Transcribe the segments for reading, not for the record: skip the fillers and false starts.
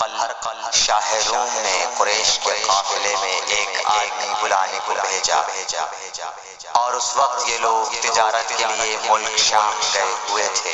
ہرقل شاہ روم نے قریش کے قافلے میں ایک آدمی بلانے کو بھیجا اور اس وقت یہ لوگ تجارت کے لیے ملک شام گئے ہوئے تھے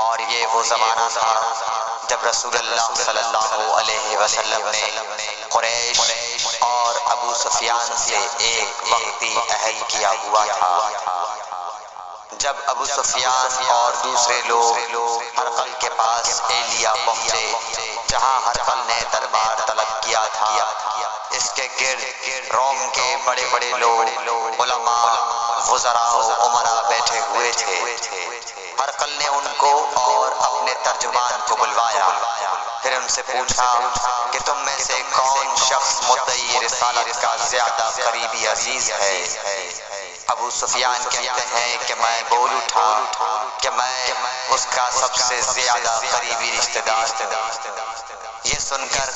اور یہ وہ زمانہ تھا جب رسول اللہ صلی اللہ علیہ وسلم نے قریش اور ابو سفیان سے ایک وقتی عہد کیا ہوا تھا۔ جب ابو سفیان اور دوسرے لوگ ہرقل کے پاس ایلیا پہنچے جہاں ہرقل نے دربار طلب کیا تھا، اس کے گرد روم کے بڑے بڑے لوگ، علماء، وزراء و امراء بیٹھے ہوئے تھے۔ ہرقل نے ان کو اور اپنے ترجمان کو بلوایا، پھر ان سے پوچھا کہ تم میں سے کون شخص مدعی رسالت کا زیادہ قریبی عزیز ہے؟ ابو سفیان کہتے ہیں کہ میں بول اٹھا کہ میں اس کا سب سے زیادہ قریبی رشتہ دار ہوں۔ یہ سن کر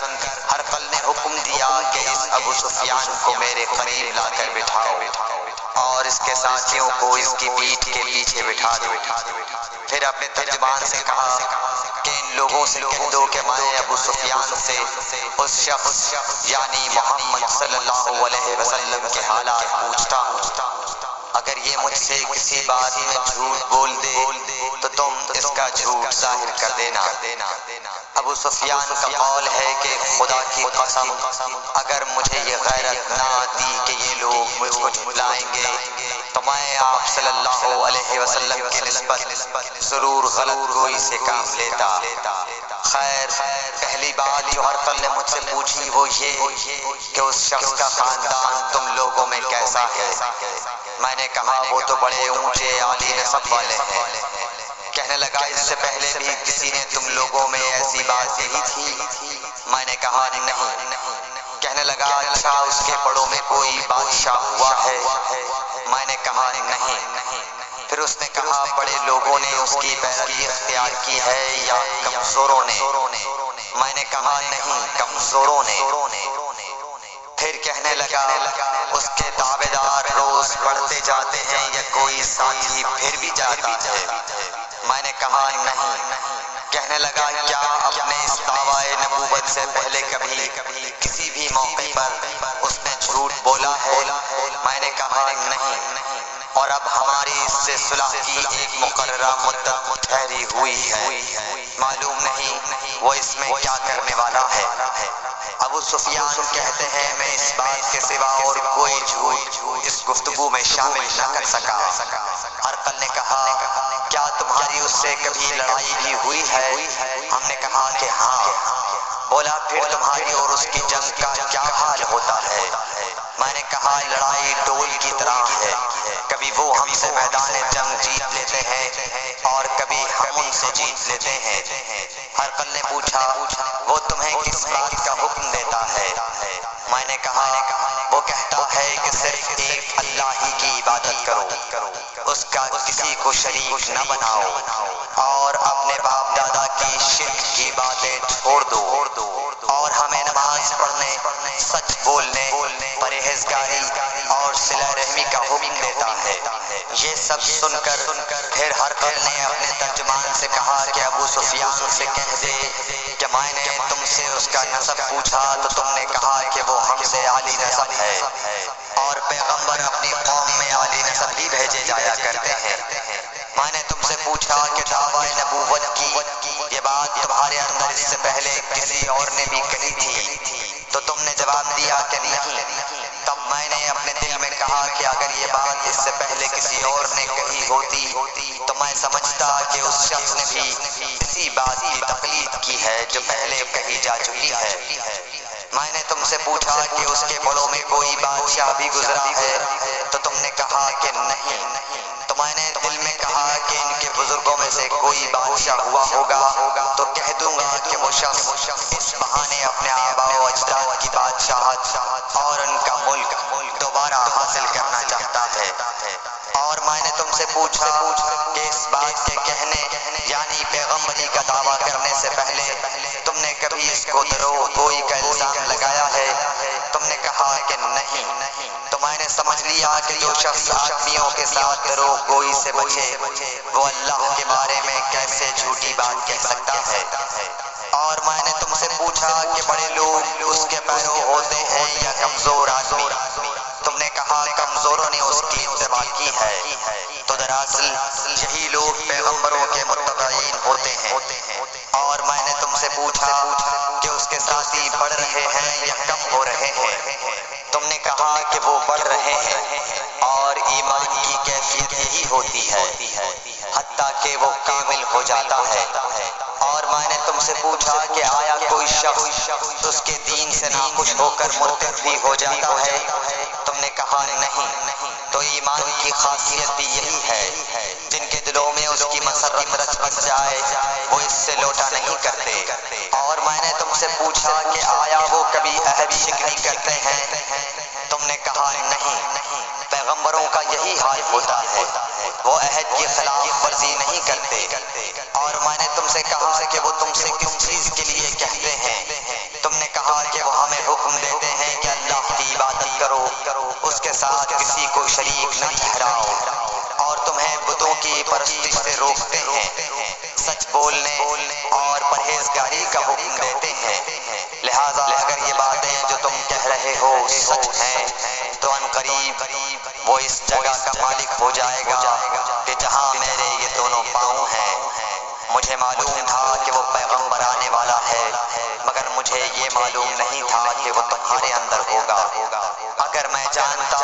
ہرقل نے حکم دیا کہ اس ابو سفیان کو میرے قریب لا کر بٹھاؤ اور اس کے ساتھیوں کو اس کی پیٹھ کے پیچھے بٹھا دو۔ پھر اپنے ترجمان سے کہا کہ ان لوگوں سے کہہ دو کہ میں ابو سفیان سے اس شخص یعنی محمد صلی اللہ علیہ وسلم کے حالات پوچھتا ہوں، اگر یہ مجھ سے کسی بات میں جھوٹ بول دے تو تم اس کا جھوٹ ظاہر کر دینا۔ ابو سفیان کا قول ہے کہ خدا کی قسم اگر مجھے یہ غیرت نہ آتی کہ یہ لوگ مجھ کو جھٹلائیں گے تو میں آپ صلی اللہ علیہ وسلم کی نسبت ضرور غلط گوئی سے کام لیتا۔ خیر، پہلی بات جو ہرقل نے مجھ سے پوچھی وہ یہ کہ اس شخص کا خاندان تم لوگوں میں کیسا ہے؟ میں نے کہا وہ تو بڑے اونچے عالی نسب والے ہیں۔ کہنے لگا اس سے پہلے بھی کسی نے تم لوگوں میں ایسی بات کہی تھی؟ میں نے کہا نہیں۔ کہنے لگا اچھا اس کے بڑوں میں کوئی بادشاہ ہوا ہے؟ میں نے کہا نہیں۔ پھر اس نے کہا بڑے لوگوں نے اس کی پیروی اختیار کی ہے یا کمزوروں نے؟ میں نے کہا نہیں، کمزوروں نے۔ پھر کہنے لگا اس کے دعویدار روز بڑھتے جاتے ہیں یا کوئی ساتھی پھر بھی جاتا ہے؟ میں نے کہا نہیں۔ کہنے لگا کیا اپنے اس دعوی نبوت سے پہلے کبھی کسی بھی موقع پر اس نے جھوٹ بولا ہے؟ میں نے کہا نہیں، اور اب ہماری اس سے صلح کی ایک مقررہ مدت ٹھہری ہوئی ہے، معلوم نہیں وہ اس میں کیا کرنے والا ہے۔ ابو سفیان کہتے ہیں میں اس بات کے سوا اور کوئی جھوٹ اس گفتگو میں شامل نہ کر سکا۔ ہرقل نے کہا کیا تمہاری اس سے کبھی لڑائی بھی ہوئی ہے؟ ہم نے کہا کہ ہاں۔ بولا پھر تمہاری اور اس کی جنگ کا کیا حال ہوتا ہے؟ میں نے کہا لڑائی ڈول کی طرح ہے، کبھی وہ ہم سے میدان جنگ جیت لیتے ہیں اور کبھی ہم ان سے جیت لیتے ہیں۔ ہرقل نے پوچھا وہ تمہیں کس بات کا حکم دیتا ہے؟ میں نے کہا وہ کہتا ہے کہ صرف ایک اللہ ہی کی عبادت کرو، اس کا کسی کو شریک نہ بناؤ اور اپنے باپ دادا کی شرک کی باتیں چھوڑ دو اور ہمیں نماز پڑھنے، سچ بولنے، پرہیزگاری اور صلہ رحمی کا حکم دیتا ہے۔ یہ سب سن کر پھر ہرقل نے اپنے ترجمان سے کہا کہ ابو سفیان سے کہہ دے کہ میں نے تم سے اس کا نسب پوچھا تو تم نے کہا کہ وہ ہم سے عالی نسب ہے، اور پیغمبر اپنی قوم میں عالی نسب ہی بھیجے جایا کرتے ہیں۔ میں نے تم سے پوچھا کہ دعوی نبوت کی یہ بات تمہارے اندر اس سے پہلے کسی اور نے بھی کہی تھی؟ تو تم نے جواب دیا کہ نہیں۔ تب میں نے اپنے دل میں کہا کہ اگر یہ بات اس سے پہلے کسی اور نے کہی ہوتی تو میں سمجھتا کہ اس شخص نے بھی اسی بات کی تقلید کی ہے جو پہلے کہی جا چکی ہے۔ میں نے تم سے پوچھا کہ اس کے بڑوں میں کوئی بادشاہ بھی گزرا ہے تو تم نے کہا کہ نہیں۔ تو میں نے دل میں کہا کہ ان کے بزرگوں میں سے کوئی بادشاہ ہوا ہوگا تو کہہ دوں گا کہ وہ شخص اس بہانے اپنے آباء و اجداد کی بادشاہت اور ان کا ملک دوبارہ حاصل کرنا چاہتا ہے۔ اور میں نے تم سے پوچھا کہ اس بات کے کہنے یعنی پیغمبری کا دعویٰ کرنے سے پہلے تم نے کبھی اس کو دروغ گوئی کا الزام لگایا ہے؟ تم نے کہا کہ نہیں۔ تو میں نے سمجھ لیا کہ جو شخص آدمیوں کے ساتھ دروغ گوئی سے بچے وہ اللہ کے بارے میں کیسے جھوٹی بات کہہ سکتا ہے۔ اور میں نے تم سے پوچھا کہ بڑے لوگ اس کے پیرو ہوتے ہیں یا کمزور آدمی؟ تم نے کہا کمزوروں نے اس کی اتباع کی ہے۔ تو دراصل یہی لوگ پیغمبروں کے متبعین ہوتے ہیں۔ اور میں نے تم سے پوچھا کہ اس کے ساتھی بڑھ رہے ہیں یا کم ہو رہے ہیں؟ تم نے کہا کہ وہ بڑھ رہے ہیں، اور ایمان کی کیفیت یہی ہوتی ہے حتیٰ کہ وہ کامل ہو جاتا ہے۔ اور میں نے تم سے پوچھا کہ آیا کوئی شخص اس کے دین سے ناخوش ہو کر مرتد بھی ہو جاتا ہے؟ تم نے کہا نہیں۔ تو ایمان کی خاصیت بھی یہی ہے، جن کے دلوں میں اس کی مسرت رچ بس جائے وہ اس سے لوٹا نہیں کرتے۔ اور میں نے تم سے پوچھا کہ آیا وہ کبھی عہد شکنی کرتے ہیں؟ تم نے کہا نہیں۔ پیغمبروں کا یہی حال ہوتا ہے، وہ عہد کی خلاف ورزی نہیں کرتے۔ اور میں نے تم سے کہا کہ وہ تم سے کس چیز کے لیے کہتے ہیں؟ تم نے کہا کہ وہ ہمیں حکم دیتے ہیں کہ اللہ کی عبادت کرو، اس کے ساتھ کسی کو شریک نہ ٹھہراؤ، اور تمہیں بتوں کی پرستش سے روکتے ہیں، سچ بولنے اور پرہیزگاری کا حکم دیتے ہیں۔ لہٰذا اگر یہ باتیں جو تم کہہ رہے ہو سچ ہیں تو ان قریب وہ اس جگہ کا مالک ہو جائے گا کہ جہاں میرے یہ دونوں پاؤں ہیں۔ مجھے معلوم تھا کہ وہ پیغمبر آنے والا ہے، مگر مجھے یہ معلوم نہیں تھا کہ وہ تمہارے اندر ہوگا۔ اگر میں جانتا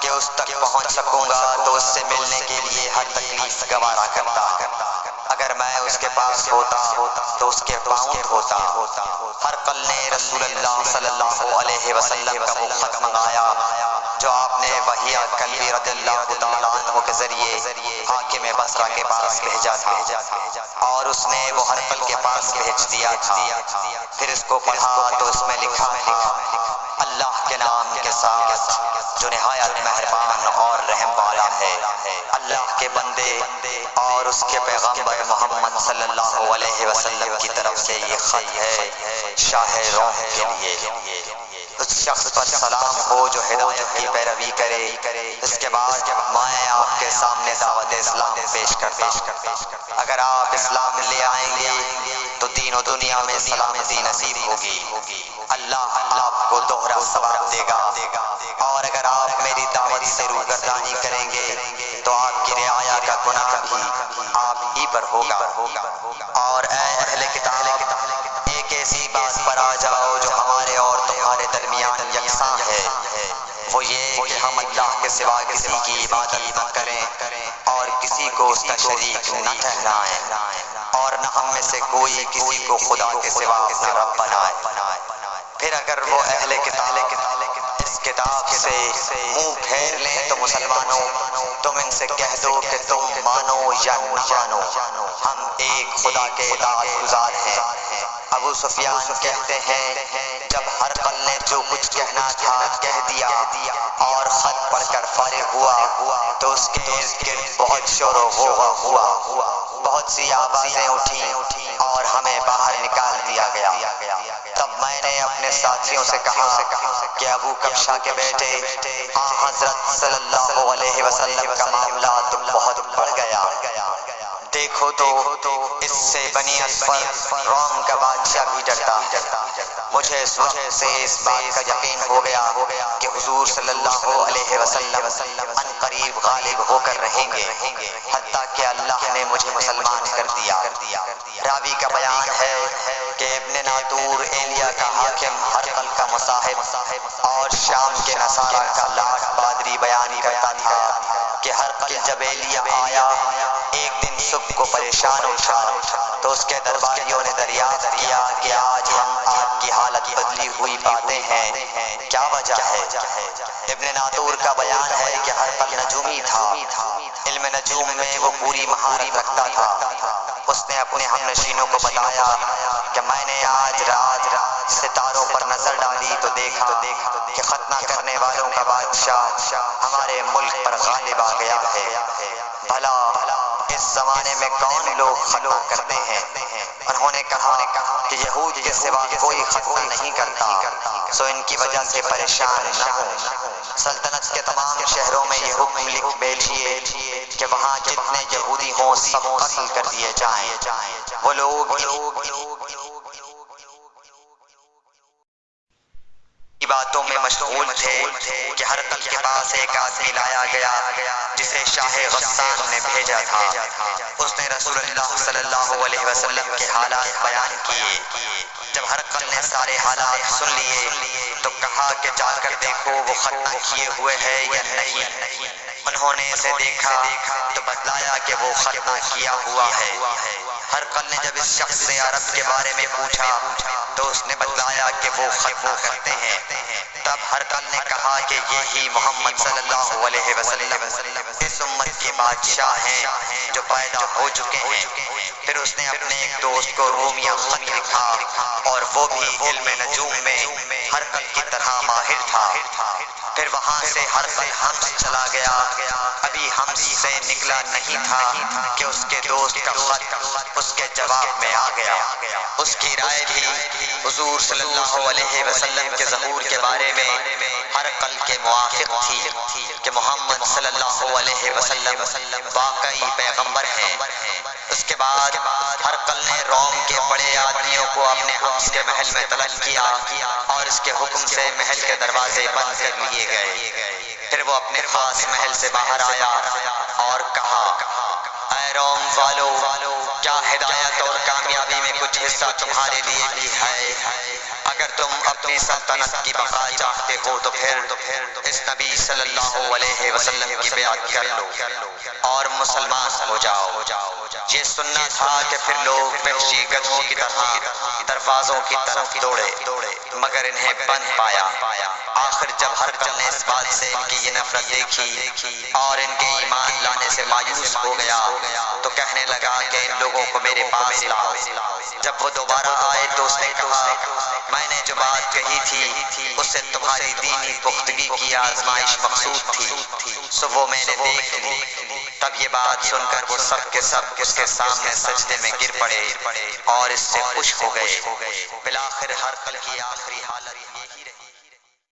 کہ اس تک پہنچ سکوں گا تو اس سے ملنے کے لیے ہر تکلیف گوارا کرتا۔ اگر میں اس کے پاس ہوتا تو اس کے پاؤں ہوتا۔ ہرقل نے رسول اللہ صلی اللہ علیہ وسلم کا وہ خط منگایا جو آپ نے وحیہ کلبی رضی اللہ تعالیٰ عنہ کے ذریعے حاکم بصرہ کے پاس بھیجا تھا، اور اس نے وہ ہرقل کے پاس بھیج دیا تھا۔ پھر اس کو پڑھا تو اس میں لکھا تھا، اللہ کے نام کے ساتھ جو نہایت مہربان اور رحم والا ہے۔ اللہ کے بندے اور اس کے پیغمبر محمد صلی اللہ علیہ وسلم کی طرف سے یہ خط ہے شاہ روم کے لیے۔ اس شخص پر سلام ہو جو ہدایت کی پیروی کرے۔ اس کے بعد میں آپ کے سامنے دعوت اسلام پیش کرتا ہوں۔ اگر آپ اسلام لے آئیں گے تو دین و دنیا میں سلامتی نصیب ہوگی، اللہ آپ کو دوہرا ثواب دے گا۔ اور اگر آپ میری دعوت سے روگردانی کریں گے تو آپ کی رعایا کا گناہ بھی آپ ہی پر ہوگا۔ اور اے اہل کتاب، ایک ایسی بات پر آ جاؤ جو ہمارے اور تمہارے درمیان یکساں ہے، وہ یہ کہ ہم اللہ کے سوا کسی کی عبادت نہ کریں اور کسی کو اس کا شریک نہ ٹھہرائیں، اور نہ ہم میں سے کوئی کسی کو خدا کے سوا اپنا رب بنائے۔ پھر اگر وہ اہل کتاب اس کتاب سے منہ پھیر لیں تو مسلمانوں تم ان سے کہہ دو کہ تم مانو یا نہ مانو، ہم ایک خدا کے اطاعت گزار ہیں۔ ابو سفیان کہتے ہیں جب ہرقل نے جو کچھ کہنا تھا کہہ دیا اور خط پڑھ کر فارغ ہوا تو اس کے ارد گرد بہت شور و غوغا ہوا، بہت سی آوازیں اٹھیں اور ہمیں باہر نکال دیا گیا۔ تب میں نے اپنے ساتھیوں سے کہا کہ ابو کبشہ کے بیٹے حضرت صلی اللہ علیہ وسلم کا معاملہ تو بہت بڑھ گیا۔ دیکھو تو اس سے بنی اصفر روم کا بادشاہ بھی ڈرتا۔ مجھے اس وقت سے اس بات کا یقین ہو گیا کہ حضور صلی اللہ علیہ وسلم ان قریب غالب ہو کر رہیں گے، حتیٰ کہ اللہ نے مجھے مسلمان کر دیا۔ راوی کا بیان ہے کہ ابن ناطور ایلیا کا حاکم ہرقل کا مصاحب اور شام کے نصارہ کا لاٹ پادری بیان کرتا تھا کہ ہرقل جب ایلیا آیا ایک دن صبح کو پریشان اٹھا تو اس کے درباریوں نے دریافت کیا کہ آج ہم آپ کی حالت بدلی ہوئی پاتے ہیں، کیا وجہ ہے؟ ابن ناطور کا بیان ہے کہ ہرقل نجومی تھا، علم نجوم میں وہ پوری مہارت رکھتا تھا۔ اس نے اپنے ہم نشینوں کو بتایا کہ میں نے آج رات ستاروں پر نظر ڈالی تو دیکھا کہ ختنہ کرنے والوں کا بادشاہ ہمارے ملک پر غالب آ گیا ہے۔ بھلا اس زمانے میں کون لوگ ختنہ کرتے ہیں؟ انہوں نے کہا کہ یہود کے سوا کوئی ختنہ نہیں کرتا، سو ان کی وجہ سے پریشان نہ ہو۔ سلطنت کے تمام شہروں میں یہ حکم لکھ بھیجیے کہ وہاں جتنے یہودی ہوں سب قتل کر دیے جائیں۔ وہ لوگ باتوں میں مشغول تھے کہ ہرقل کے پاس ایک آدمی لایا گیا جسے شاہ غسان نے بھیجا تھا۔ اس نے رسول اللہ صلی اللہ علیہ وسلم کے حالات بیان کیے۔ جب ہرقل نے سارے حالات سن لیے تو کہا کہ جا کر دیکھو وہ ختنہ کیے ہوئے ہے یا نہیں۔ انہوں نے اسے دیکھا تو بتلایا کہ وہ ختنہ کیا ہوا ہے۔ ہرقل نے جب اس شخص سے عرب کے بارے میں پوچھا تو اس نے بتلایا کہ وہ ختنہ کرتے ہیں۔ تب ہرقل نے کہا کہ یہی محمد صلی اللہ علیہ وسلم اس امت کے بادشاہ ہیں جو پیدا ہو چکے ہیں۔ پھر اس نے اپنے ایک دوست کو رومیہ خط لکھا اور وہ بھی علم نجوم میں ہرقل کی طرح ماہر تھا۔ پھر وہاں سے ہرقل حمص چلا گیا۔ ابھی حمص سے نکلا نہیں تھا کہ اس کے دوست کا خط اس کے جواب میں آ گیا۔ اس کی رائے بھی حضور صلی اللہ علیہ وسلم کے ظہور کے بارے میں ہرقل کے موافق تھی کہ محمد صلی اللہ علیہ وسلم واقعی پیغمبر ہیں۔ اس کے بعد ہرقل نے روم کے بڑے آدمیوں کو اپنے حمص کے محل میں طلب کیا اور اس کے حکم سے محل کے دروازے بند کر لیے گئے۔ پھر وہ اپنے خاص محل سے باہر آیا اور کہا، اے روم والو، کیا ہدایت اور کامیابی میں کچھ حصہ تمہارے لیے بھی ہے؟ اگر تم اپنی سلطنت کی بقا چاہتے ہو تو پھر اس نبی صلی اللہ علیہ وسلم کی بیعت کر لو اور مسلمان ہو جاؤ۔ یہ سننا تھا کہ پھر لوگ وحشی گدھوں کی طرح دروازوں کی طرف دوڑے مگر انہیں بند پایا۔ آخر جب ہرقل نے اس بات سے ان کی یہ نفرت دیکھی اور ان کے ایمان لانے سے مایوس ہو گیا تو کہنے لگا کہ ان لوگوں کو میرے پاس لاؤ۔ جب وہ دوبارہ آئے تو اس نے کہا، میں نے جو بات کہی تھی اس سے تمہاری دینی پختگی کی آزمائش مقصود تھی، سو وہ میں نے دیکھ لی۔ تب یہ بات سن کر وہ سب کے سب اس کے سامنے سجدے میں گر پڑے اور اس سے خوش ہو گئے۔ بالآخر ہرقل کی آخری حالت